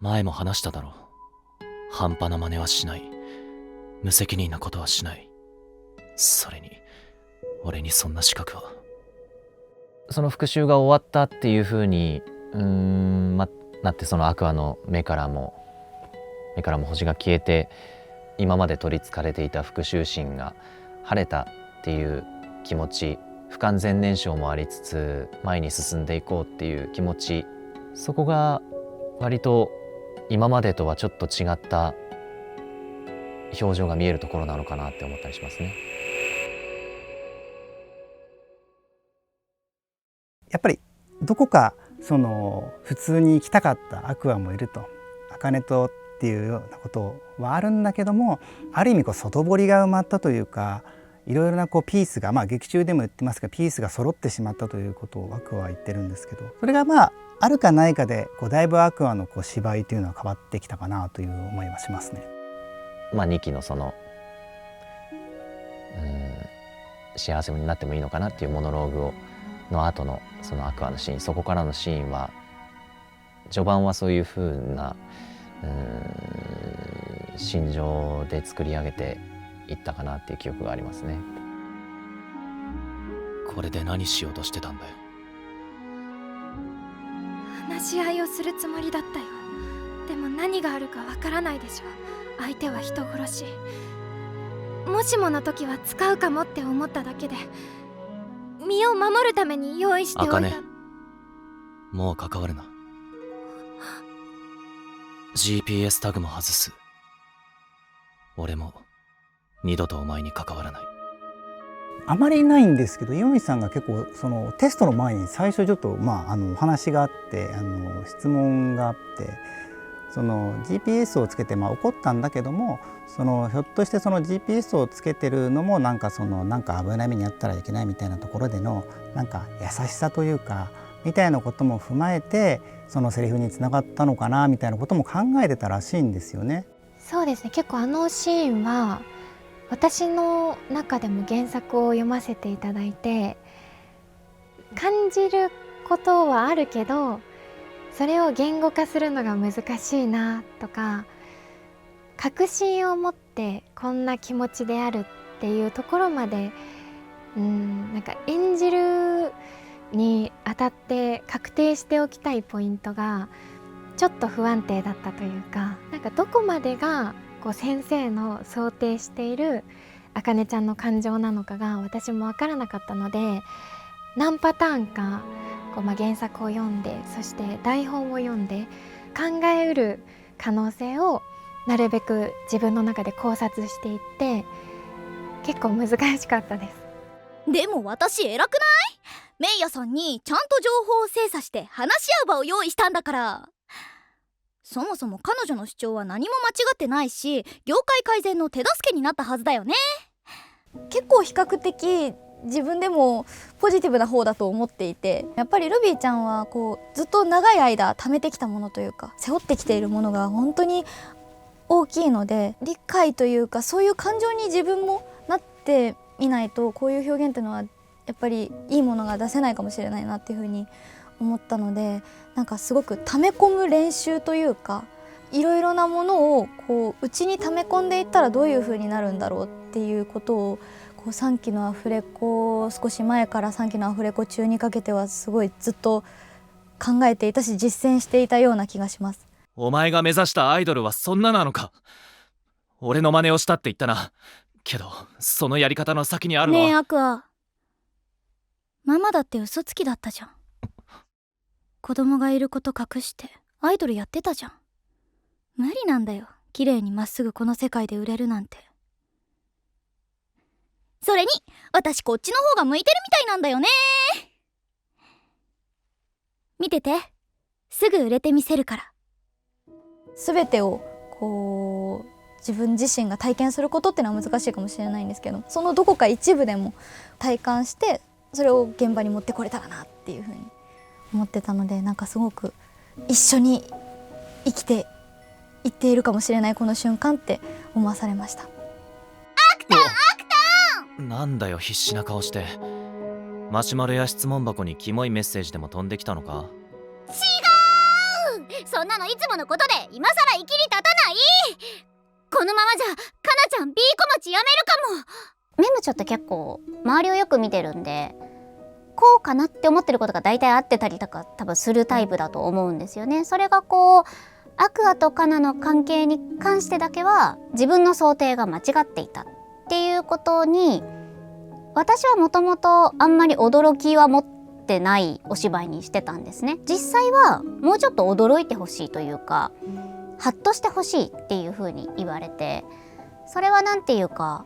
前も話しただろう。半端な真似はしない。無責任なことはしない。それに俺にそんな資格は。その復讐が終わったっていう風になって、そのアクアの目からも星が消えて、今まで取りつかれていた復讐心が晴れたっていう気持ち、不完全燃焼もありつつ前に進んでいこうっていう気持ち、そこが割と今までとはちょっと違った表情が見えるところなのかなって思ったりしますね。やっぱりどこかその普通に生きたかったアクアもいると、茜とっていうようなことはあるんだけども、ある意味外堀が埋まったというか、いろいろなピースが、劇中でも言ってますが、ピースが揃ってしまったということをアクアは言ってるんですけど、それがあるかないかでだいぶアクアの芝居というのは変わってきたかなという思いはしますね。2期の幸せになってもいいのかなっていうモノローグの後のそのアクアのシーン、そこからのシーンは序盤はそういう風な心情で作り上げていったかなっていう記憶がありますね。これで何しようとしてたんだよ。話し合いをするつもりだったよ。でも何があるかわからないでしょ。相手は人殺し。もしもの時は使うかもって思っただけで、身を守るために用意しておいた。茜、もう関わるな。GPS タグも外す。俺も二度とお前に関わらない。あまりないんですけど、岩見さんが結構そのテストの前に最初ちょっとお話があって、質問があって、その GPS をつけて怒ったんだけども、ひょっとしてその GPS をつけてるのもなんか危ない目にあったらいけないみたいなところでの優しさというかみたいなことも踏まえて、そのセリフにつながったのかなみたいなことも考えてたらしいんですよね。そうですね、結構シーンは私の中でも原作を読ませていただいて、感じることはあるけどそれを言語化するのが難しいなとか、確信を持ってこんな気持ちであるっていうところまで演じるにあたって確定しておきたいポイントがちょっと不安定だったというか、どこまでが先生の想定している茜ちゃんの感情なのかが私も分からなかったので、何パターンか原作を読んで、そして台本を読んで考えうる可能性をなるべく自分の中で考察していって、結構難しかったです。でも私偉くない？メイヤさんにちゃんと情報を精査して話し合う場を用意したんだから。そもそも彼女の主張は何も間違ってないし、業界改善の手助けになったはずだよね。結構比較的自分でもポジティブな方だと思っていて、やっぱりルビーちゃんはずっと長い間貯めてきたものというか背負ってきているものが本当に大きいので、理解というかそういう感情に自分もなってみないと、こういう表現っていうのはやっぱりいいものが出せないかもしれないなっていうふうに思ったので、すごく溜め込む練習というか、いろいろなものを内に溜め込んでいったらどういうふうになるんだろうっていうことを3期のアフレコ、少し前から3期のアフレコ中にかけてはすごいずっと考えていたし実践していたような気がします。お前が目指したアイドルはそんななのか。俺の真似をしたって言ったな。けどそのやり方の先にあるのは。ねえアクア、ママだって嘘つきだったじゃん。子供がいること隠してアイドルやってたじゃん。無理なんだよ、綺麗にまっすぐこの世界で売れるなんて。それに私こっちの方が向いてるみたいなんだよね。見てて、すぐ売れてみせるから。全てを自分自身が体験することっていうのは難しいかもしれないんですけど、そのどこか一部でも体感してそれを現場に持ってこれたらなっていうふうに思ってたので、すごく一緒に生きていっているかもしれないこの瞬間って思わされました。なんだよ必死な顔して。マシュマロや質問箱にキモいメッセージでも飛んできたのか？違う、そんなのいつものことで今さら生きり立たない。このままじゃかなちゃん B 小町やめるかも。メムチョって結構周りをよく見てるんで、こうかなって思ってることが大体合ってたりとか多分するタイプだと思うんですよね。それがこうアクアとカナの関係に関してだけは自分の想定が間違っていたっていうことに、私はもともとあんまり驚きは持ってないお芝居にしてたんですね。実際はもうちょっと驚いてほしいというか、ハッとしてほしいっていう風に言われて、それはなんていうか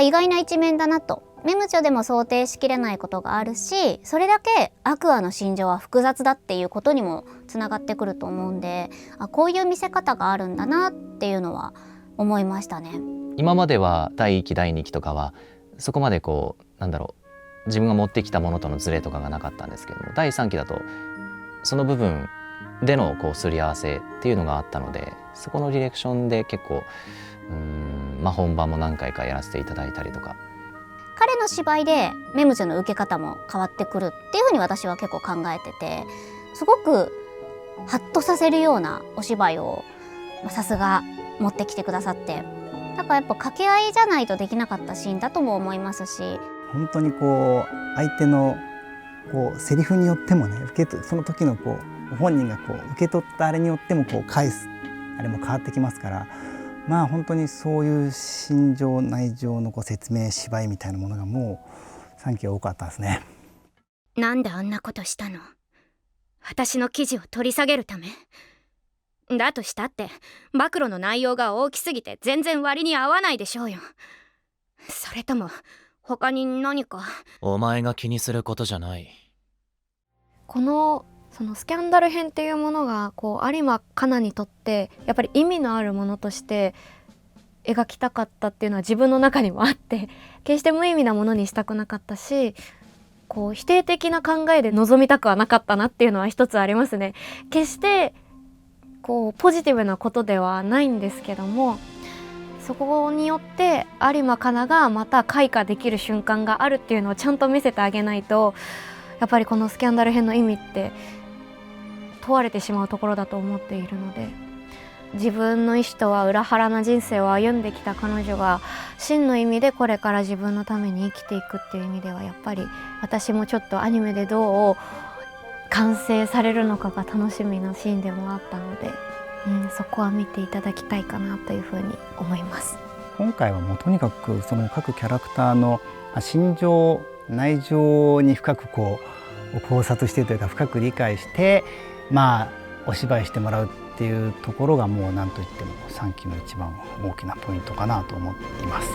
意外な一面だなと。メムチョでも想定しきれないことがあるし、それだけアクアの心情は複雑だっていうことにもつながってくると思うんで、こういう見せ方があるんだなっていうのは思いましたね。今までは第1期第2期とかはそこまでこう自分が持ってきたものとのズレとかがなかったんですけども、第3期だとその部分でのこうすり合わせっていうのがあったので、そこのディレクションで結構本番も何回かやらせていただいたりとか、彼の芝居でメムチョの受け方も変わってくるっていうふうに私は結構考えてて、すごくハッとさせるようなお芝居をさすが持ってきてくださって、だからやっぱ掛け合いじゃないとできなかったシーンだとも思いますし、本当にこう相手のこうセリフによってもね、その時のこう本人がこう受け取ったあれによってもこう返すあれも変わってきますから、本当にそういう心情内情のこう説明芝居みたいなものがもう3期は多かったですね。なんであんなことしたの？私の記事を取り下げるため？だとしたって暴露の内容が大きすぎて全然割に合わないでしょうよ。それとも他に何か？お前が気にすることじゃない。そのスキャンダル編っていうものが有馬香奈にとってやっぱり意味のあるものとして描きたかったっていうのは自分の中にもあって、決して無意味なものにしたくなかったし、否定的な考えで臨みたくはなかったなっていうのは一つありますね。決してポジティブなことではないんですけども、そこによって有馬香奈がまた開花できる瞬間があるっていうのをちゃんと見せてあげないと、やっぱりこのスキャンダル編の意味って問われてしまうところだと思っているので、自分の意思とは裏腹な人生を歩んできた彼女が真の意味でこれから自分のために生きていくっていう意味では、やっぱり私もちょっとアニメでどう完成されるのかが楽しみなシーンでもあったので、そこは見ていただきたいかなというふうに思います。今回はもうとにかくその各キャラクターの心情内情に深く考察してというか深く理解してお芝居してもらうっていうところがもう何といっても3期の一番大きなポイントかなと思っています。